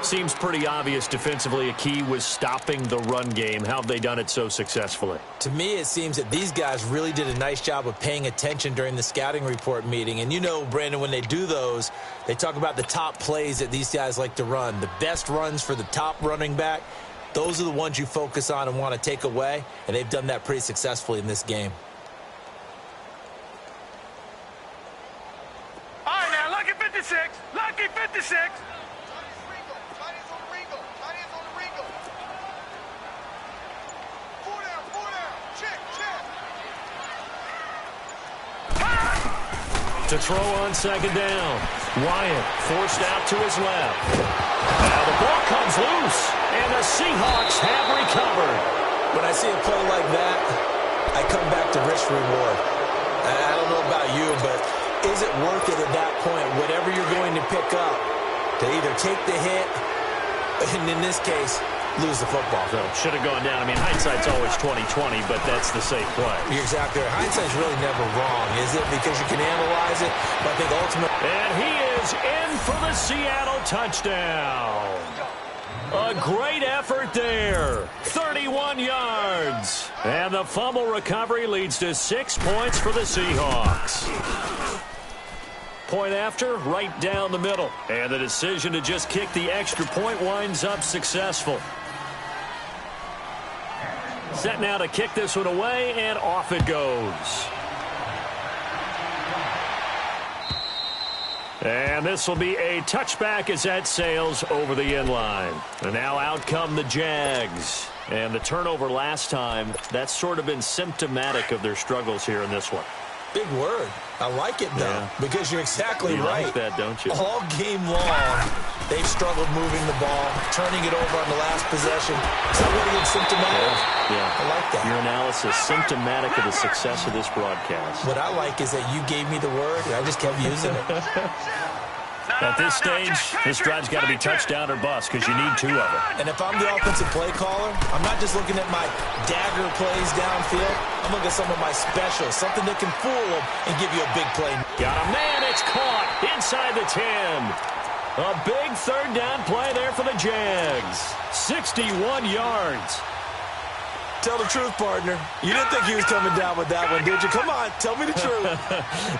Seems pretty obvious defensively a key was stopping the run game. How have they done it so successfully? To me, it seems that these guys really did a nice job of paying attention during the scouting report meeting. And you know, Brandon, when they do those, they talk about the top plays that these guys like to run. The best runs for the top running back. Those are the ones you focus on and want to take away, and they've done that pretty successfully in this game. All right, now, lucky 56. Lucky 56. To throw on second down. Wyatt forced out to his left. Now the ball comes loose, and the Seahawks have recovered. When I see a play like that, I come back to risk reward. I don't know about you, but is it worth it at that point, whatever you're going to pick up, to either take the hit, and in this case, lose the football? So should have gone down. I mean, hindsight's always 20/20, but that's the safe play. You're exactly right. Hindsight's really never wrong, is it? Because you can analyze it, but I think ultimately... And he is in for the Seattle touchdown. A great effort there. 31 yards. And the fumble recovery leads to 6 points for the Seahawks. Point after, right down the middle. And the decision to just kick the extra point winds up successful. Set now to kick this one away, and off it goes. And this will be a touchback as that sails over the end line. And now out come the Jags. And the turnover last time, that's sort of been symptomatic of their struggles here in this one. Big word. I like it, though, yeah. Because you're exactly right. You like that, don't you? All game long, they've struggled moving the ball, turning it over on the last possession. Is that really symptomatic? Yeah. I like that. Your analysis, symptomatic of the success of this broadcast. What I like is that you gave me the word, and I just kept using it. At this stage, this drive's got to be touchdown or bust because you need 2 of them. And if I'm the offensive play caller, I'm not just looking at my dagger plays downfield. I'm looking at some of my specials, something that can fool them and give you a big play. Got a man, it's caught inside the 10. A big 3rd down play there for the Jags. 61 yards. Tell the truth, partner. You didn't think he was coming down with that one, did you? Come on, tell me the truth.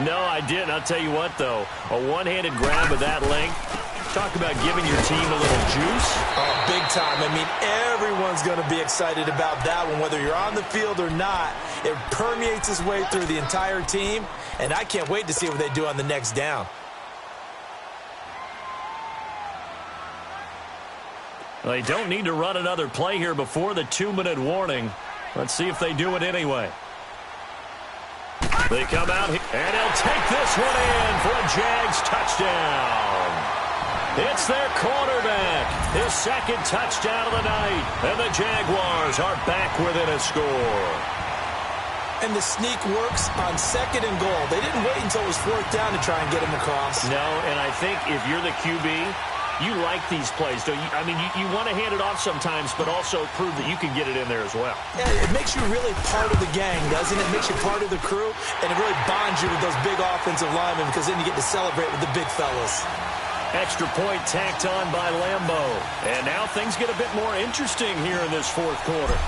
No, I didn't. I'll tell you what, though. A one-handed grab of that length. Talk about giving your team a little juice. Oh, big time. I mean, everyone's going to be excited about that one, whether you're on the field or not. It permeates its way through the entire team, and I can't wait to see what they do on the next down. They don't need to run another play here before the 2-minute warning. Let's see if they do it anyway. They come out here, and he'll take this one in for a Jags touchdown. It's their quarterback, his second touchdown of the night, and the Jaguars are back within a score. And the sneak works on 2nd and goal. They didn't wait until it was 4th down to try and get him across. No, and I think if you're the QB, you like these plays, don't you? I mean, you want to hand it off sometimes, but also prove that you can get it in there as well. Yeah, it makes you really part of the gang, doesn't it? It makes you part of the crew, and it really bonds you with those big offensive linemen because then you get to celebrate with the big fellas. Extra point tacked on by Lambeau. And now things get a bit more interesting here in this 4th quarter.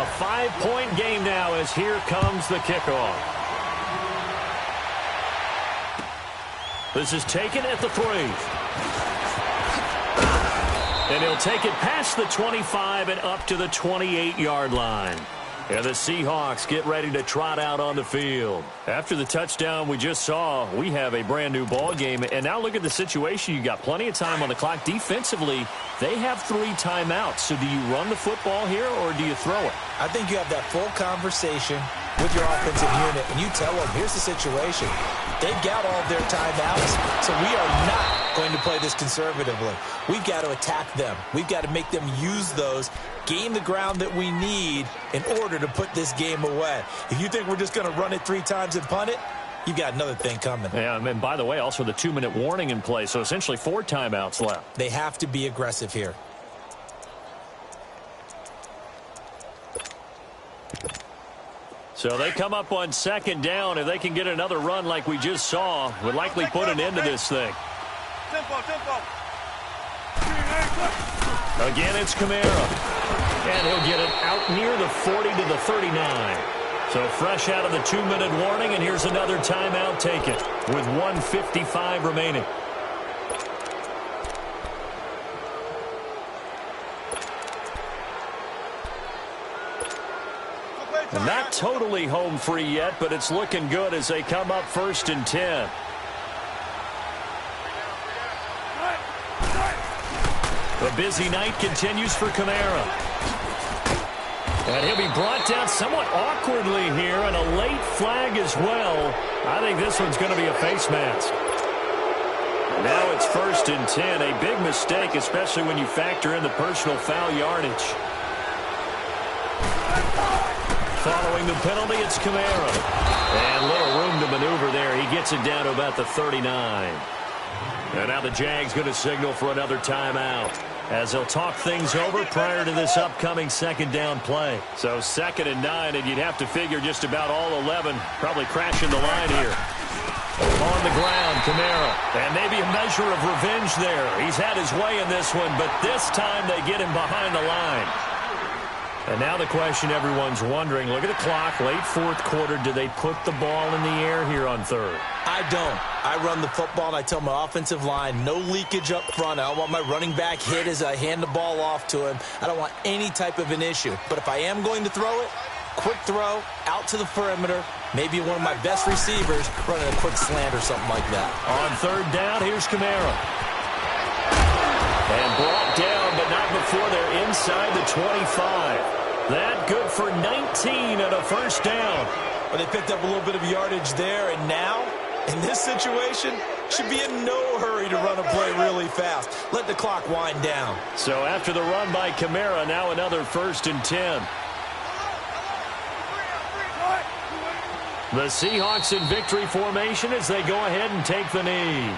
A 5-point game now as here comes the kickoff. This is taken at the 3. And he'll take it past the 25 and up to the 28-yard line. And the Seahawks get ready to trot out on the field. After the touchdown we just saw, we have a brand-new ball game. And now look at the situation. You got plenty of time on the clock. Defensively, they have 3 timeouts. So do you run the football here or do you throw it? I think you have that full conversation with your offensive unit, and you tell them, here's the situation. They've got all of their timeouts, so we are not going to play this conservatively. We've got to attack them. We've got to make them use those, gain the ground that we need in order to put this game away. If you think we're just going to run it 3 times and punt it, you've got another thing coming. Yeah, and by the way, also the 2-minute warning in play, so essentially 4 timeouts left. They have to be aggressive here. So they come up on 2nd down. If they can get another run like we just saw, would likely put an end to this thing. Again, it's Kamara. And he'll get it out near the 40 to the 39. So fresh out of the 2-minute warning, and here's another timeout taken with 1:55 remaining. Not totally home free yet, but it's looking good as they come up 1st and 10. The busy night continues for Kamara. And he'll be brought down somewhat awkwardly here, and a late flag as well. I think this one's going to be a face mask. Now it's 1st and 10. A big mistake, especially when you factor in the personal foul yardage. Following the penalty, it's Kamara. And little room to maneuver there. He gets it down to about the 39. And now the Jags going to signal for another timeout as they'll talk things over prior to this upcoming 2nd down play. So 2nd and 9, and you'd have to figure just about all 11 probably crashing the line here. On the ground, Kamara. And maybe a measure of revenge there. He's had his way in this one, but this time they get him behind the line. And now the question everyone's wondering, look at the clock, late 4th quarter, do they put the ball in the air here on 3rd? I don't. I run the football, and I tell my offensive line, no leakage up front. I don't want my running back hit as I hand the ball off to him. I don't want any type of an issue. But if I am going to throw it, quick throw, out to the perimeter, maybe one of my best receivers running a quick slant or something like that. On 3rd down, here's Kamara. And brought down, but not before they're inside the 25. That good for 19 and a 1st down. Well, they picked up a little bit of yardage there, and now, in this situation, should be in no hurry to run a play really fast. Let the clock wind down. So after the run by Kamara, now another 1st and 10. The Seahawks in victory formation as they go ahead and take the knee.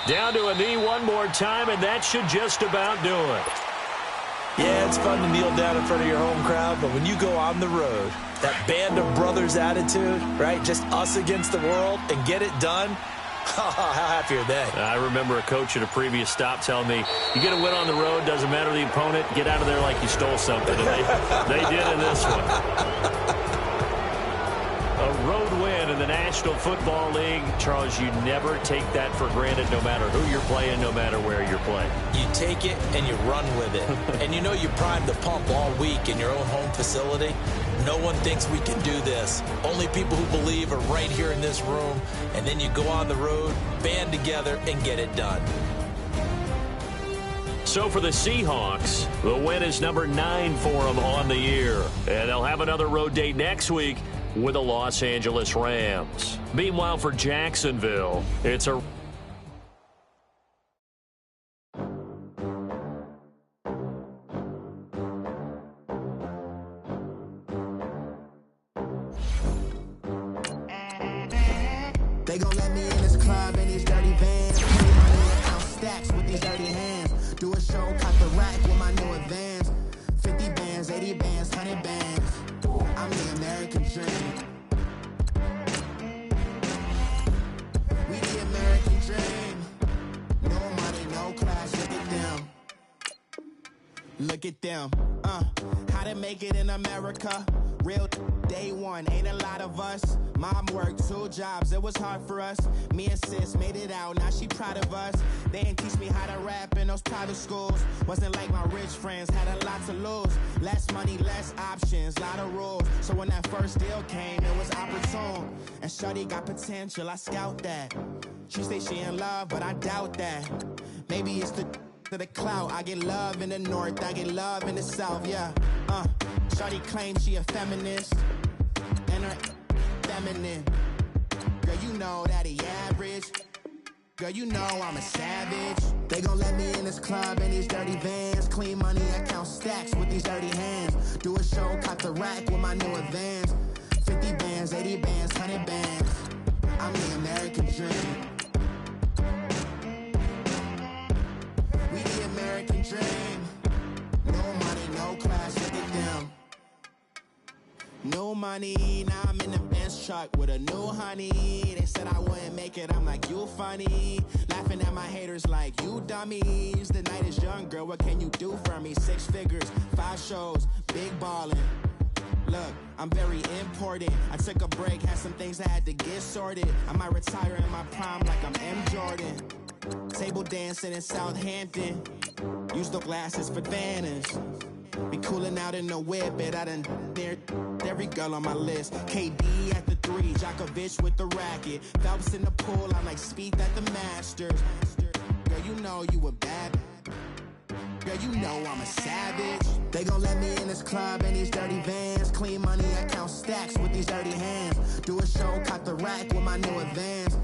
Down to a knee one more time, and that should just about do it. Yeah, it's fun to kneel down in front of your home crowd, but when you go on the road, that band of brothers attitude, right? Just us against the world and get it done. How happy are they? I remember a coach at a previous stop telling me, you get a win on the road, doesn't matter the opponent, get out of there like you stole something. And they did in this one. A road win in the National Football League. Charles, you never take that for granted no matter who you're playing, no matter where you're playing. You take it and you run with it. And you know you primed the pump all week in your own home facility. No one thinks we can do this. Only people who believe are right here in this room. And then you go on the road, band together, and get it done. So for the Seahawks, the win is number 9 for them on the year. And they'll have another road date next week with the Los Angeles Rams. Meanwhile, for Jacksonville, it's a... They gon' let me in this club in these dirty vans. Pay money and count stacks with these dirty hands. Do a show, cut the rack with my new advance. 50 bands, 80 bands, 100 bands. I'm the American dream. We the American dream. No money, no class, look at them. Look at them. How to make it in America. Real day one, ain't a lot of us. Mom worked 2 jobs, it was hard for us. Me and sis made it out, now she proud of us. They didn't teach me how to rap in those private schools. Wasn't like my rich friends, had a lot to lose. Less money, less options, lot of rules. So when that first deal came, it was opportune. And shawty got potential, I scout that. She say she in love, but I doubt that. Maybe it's the clout. I get love in the north, I get love in the south, yeah. Shawty claims she a feminist, and her feminine. Girl, you know that he average. Girl, you know I'm a savage. They gon' let me in this club in these dirty vans. Clean money, I count stacks with these dirty hands. Do a show, cut the rack with my new advance. 50 bands, 80 bands, 100 bands. I'm the American dream. We the American dream. No money, no class, look at them. No money, now I'm in the Benz truck with a new honey. They said I wouldn't make it, I'm like, you funny. Laughing at my haters like, you dummies. The night is young, girl, what can you do for me? 6 figures, 5 shows, big ballin'. Look, I'm very important. I took a break, had some things I had to get sorted. I might retire in my prime like I'm M. Jordan. Table dancing in Southampton. Use the glasses for advantage. Be cooling out in the whip, but I done near every girl on my list. KD at the 3, Djokovic with the racket. Phelps in the pool, I'm like Speed at the Masters. Girl, you know you a bad. Girl, you know I'm a savage. They gon' let me in this club in these dirty vans. Clean money, I count stacks with these dirty hands. Do a show, cut the rack with my new advance.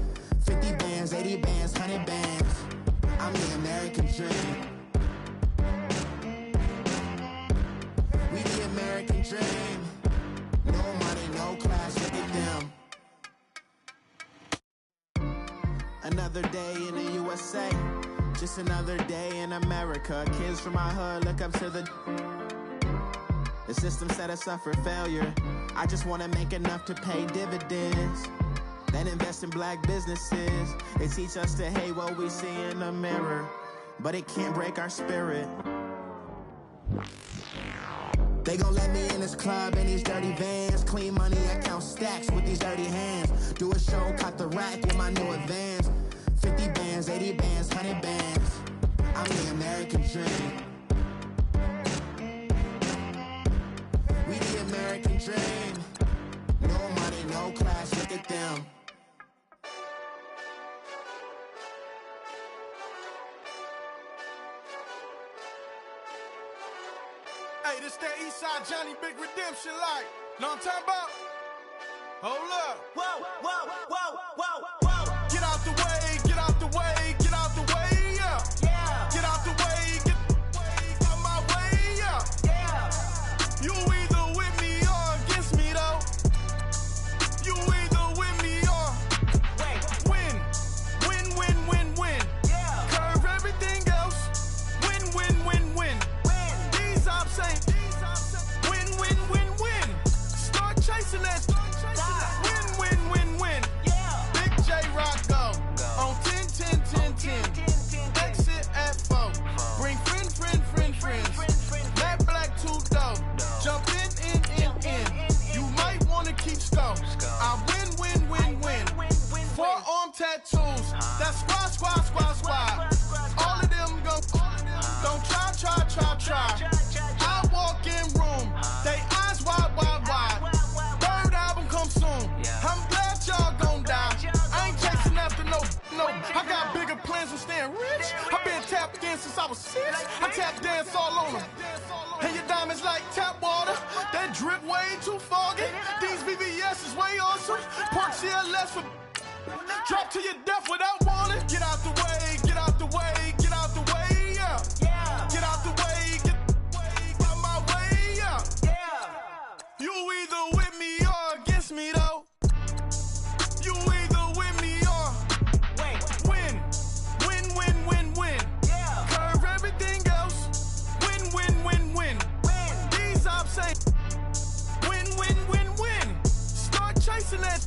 50 bands, 80 bands, 100 bands. I'm the American dream. We the American dream. No money, no class, look at them. Another day in the USA. Just another day in America. Kids from my hood look up to the system set us up for failure. I just wanna make enough to pay dividends. Then invest in black businesses. They teach us to hate what we see in the mirror, but it can't break our spirit. They gon' let me in this club in these dirty vans. Clean money, I count stacks with these dirty hands. Do a show, cut the rack with my new advance. 50 bands, 80 bands, 100 bands. I'm the American dream. We the American dream. No money, no class, look at them. Hey, this that Eastside Johnny Big Redemption like. Know what I'm talking about? Hold up. Whoa, whoa, whoa, whoa, whoa. Get out the way, get out the way, get out the way, yeah. Yeah. Get out the way, get out my way, yeah. Yeah. You either with me or against me, though. You either with me or win. Win, win, win, win. Yeah. Curve everything else. Win, win, win, win. Win. These dance since I was 6. I tap dance all on them. And your diamonds like tap water. That drip way too foggy. These VVS is way awesome. Pork CLS for drop to your death without warning. Get out the way, get out the way, get out the way, yeah. Get out the way, get out my way, yeah. You either with me or against me though. You either with me or win. Curve everything else. Win. These I'm saying win. Start chasing that.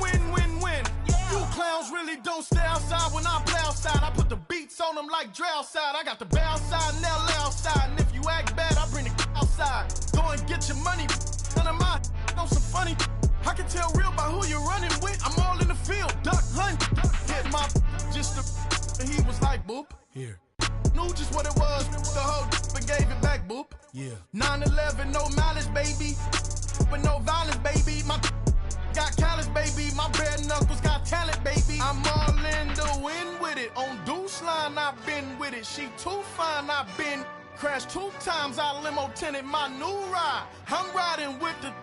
Win. You clowns really don't stay outside when I play outside. I put the beats on them like Dre outside. I got the bow side and LA outside. And if you act bad, I bring the outside. Go and get your money. None of my on some funny. I can tell real by who you're running with. I'm all in the field, duck hunt. Hit my just the and he was like boop. Here. Knew just what it was. The whole and gave it back, boop. Yeah. 9/11, no malice, baby. But no violence, baby. My got callous, baby. My bare knuckles got talent, baby. I'm all in the wind with it. On Deuce line, I've been with it. She too fine, I've been crashed 2 times. I limo tinted my new ride. I'm riding with the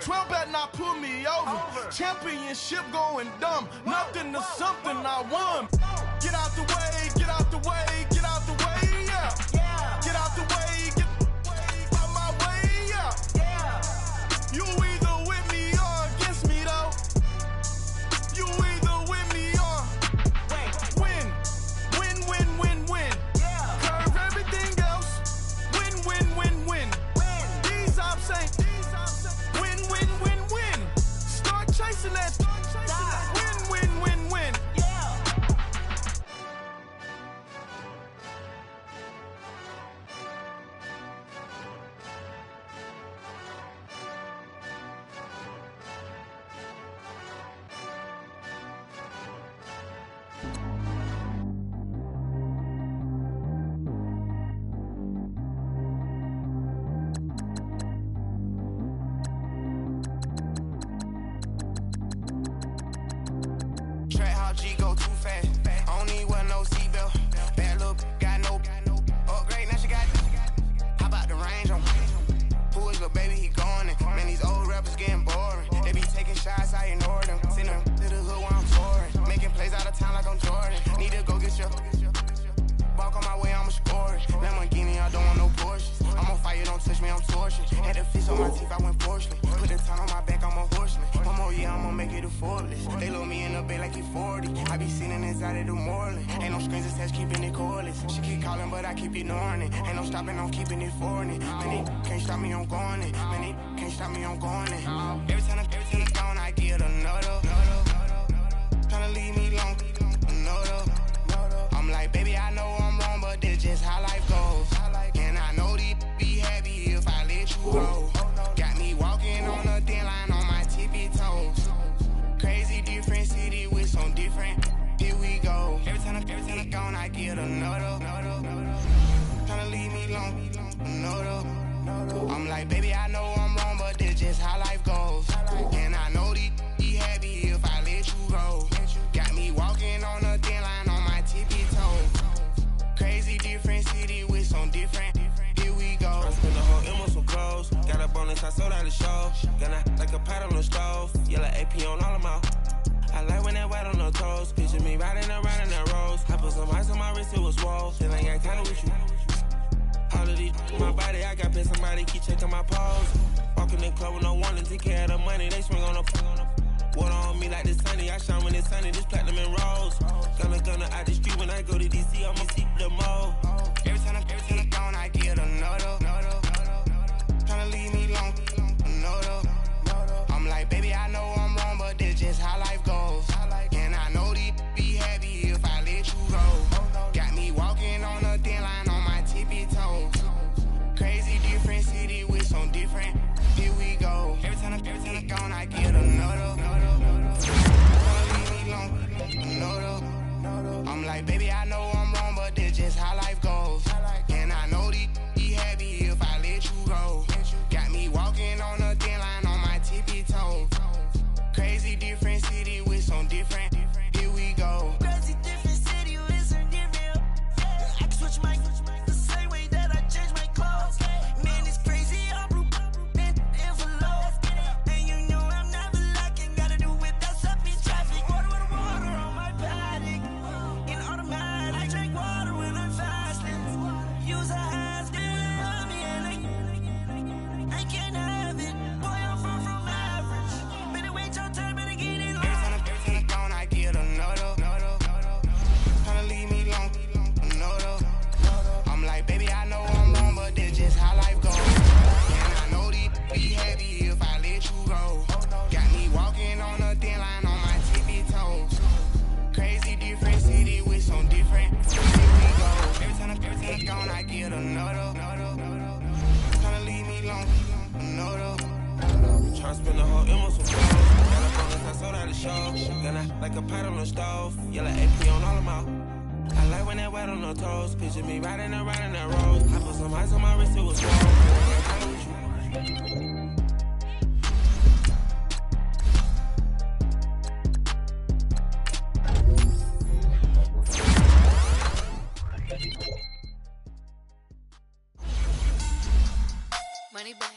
12 better not pull me over. Championship going dumb. Nothing to something I won. Get out the way, get out the way, get out the way, yeah. Get out the way, get out my way, yeah. You either with me or against me though. You either with me or win. Curve everything else. Win. These I'm saying win. Start chasing that. Win. Track how G go too fast. I don't need wear no seatbelt. Bad little got no upgrade. Now she got. How about the range on? Who is little baby? He going in. Man, these old rappers getting boring. They be taking shots, I ignore them. Send them to the hood while I'm touring. Making plays out of town like I'm Jordan. Need to go get your. Walk on my way, I'ma score it. Lamborghini, I don't want no Porsches. I'm on fire, don't touch me, I'm torching. Had the fish on my teeth, I went fortunate. Put the ton on my back, I'm a horseman. One more year, I'ma make it affordless. They load me in the bed like he 40. I be sitting inside of the Moreland. Ain't no strings attached, keeping it cordless. She keep calling, but I keep ignoring it. Ain't no stopping, I'm keeping it foreign it. Man, they can't stop me, I'm going it. Man, they can't stop me, I'm going it. Every time it's gone, I get another. Tryna leave me long, another. I'm like, baby, I know I'm wrong, but that's just how life goes. And I know these be happy if I let you go. Got me walking on a thin line on my tippy toes. Crazy different city with some different. Here we go. Every time it's gone, I get another. Tryna leave me long, another. I'm like, baby, I know I'm wrong, but that's just how life goes. And I know these be happy if I let you go. Got me walking on a thin line on my tippy toes. Crazy different city with some different. Here we go. I spent the whole M on some clothes. Got a bonus, I sold out the show. Gonna like a pot on the stove. Yellow AP on all of my. I like when that white on the toes. Picture me riding around in that rose. I put some ice on my wrist, it was swole. Still ain't got time with you. All of these my body, I got paid somebody keep checking my pose. Walking in club with no warning, take care of the money. They swing on the. Water on me like the sunny, I shine when it's sunny, this platinum and rose. Gonna out the street when I go to DC, I'ma see the mall. Every time it's gone, I get another. Tryna leave me long, another. I'm like, baby, I know I'm wrong, but that's just how life goes. And I know these be happy if I let you go. Got me walking on a thin line on my tippy toes. Crazy different city with some different. Here we go. Every time it's gone, I get another. I'm like, baby, I know Every time I'm gone, I get another. Tryna leave me alone, another. Tryna spend the whole M on some clothes. Got up on this, I sold out the show. Gonna like a pot on the stove. Yellow AP on all of my. I like when that wet on the toes. Picture me riding around in that rose. I put some ice on my wrist, it was cold. Money bag.